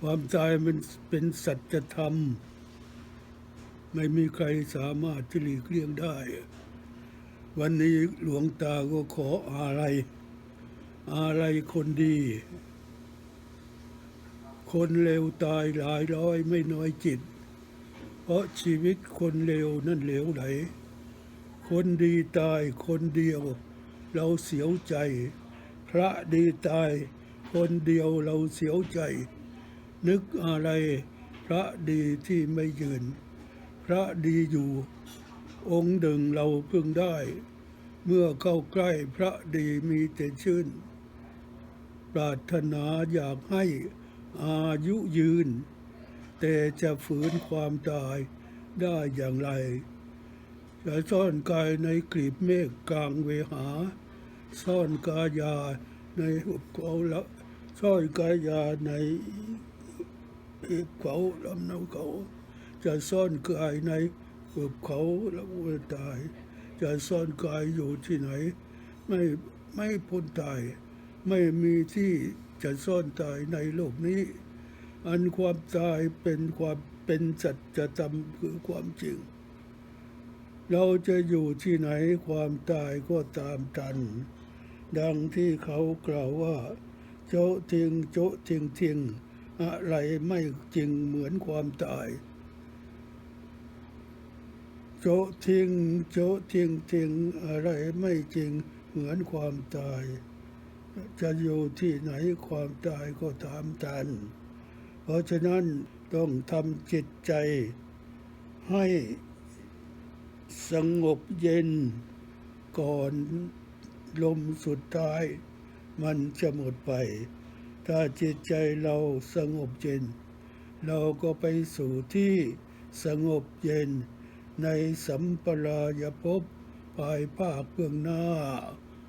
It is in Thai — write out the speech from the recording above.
ความตายมันเป็นสัจธรรมไม่มีใครสามารถที่หลีกเลี่ยงได้วันนี้หลวงตาก็ขออะไรคนดี คนเลวตายหลายร้อยไม่น้อยจิตเพราะชีวิตคนเลวนั่นเหลวไหลคนดีตายคนเดียวเราเสียวใจพระดีตายคนเดียวเราเสียวใจนึกอะไรพระดีที่ไม่ยืนพระดีอยู่องค์หนึ่งเราพึงได้เมื่อเข้าใกล้พระดีมีแต่ชื่นปรารถนาอยากให้อายุยืนแต่จะฝืนความตายได้อย่างไรจะซ่อนกายในกลีบเมฆกลางเวหาซ่อนกายาในหุบเขาละซ่อนกายาในหุบเขาลำเนาเขาจะซ่อนกายในหุบเขาแล้วตายจะซ่อนกายอยู่ที่ไหนไม่พ้นตายไม่มีที่จะซ่อนตายในโลกนี้อันความตายเป็นสัจธรรมคือความจริงเราจะอยู่ที่ไหนความตายก็ตามทันดังที่เขากล่าวว่าโจะทิ้งโจะทิ้งอะไรไม่จริงเหมือนความตายโจะทิ้งโจะทิ้งอะไรไม่จริงเหมือนความตายจะอยู่ที่ไหนความตายก็ตามทันเพราะฉะนั้นต้องทำจิตใจให้สงบเย็นก่อนลมสุดท้ายมันจะหมดไปถ้าจิตใจเราสงบเย็นเราก็ไปสู่ที่สงบเย็นในสัมปรายภพภายภาคเบื้องหน้า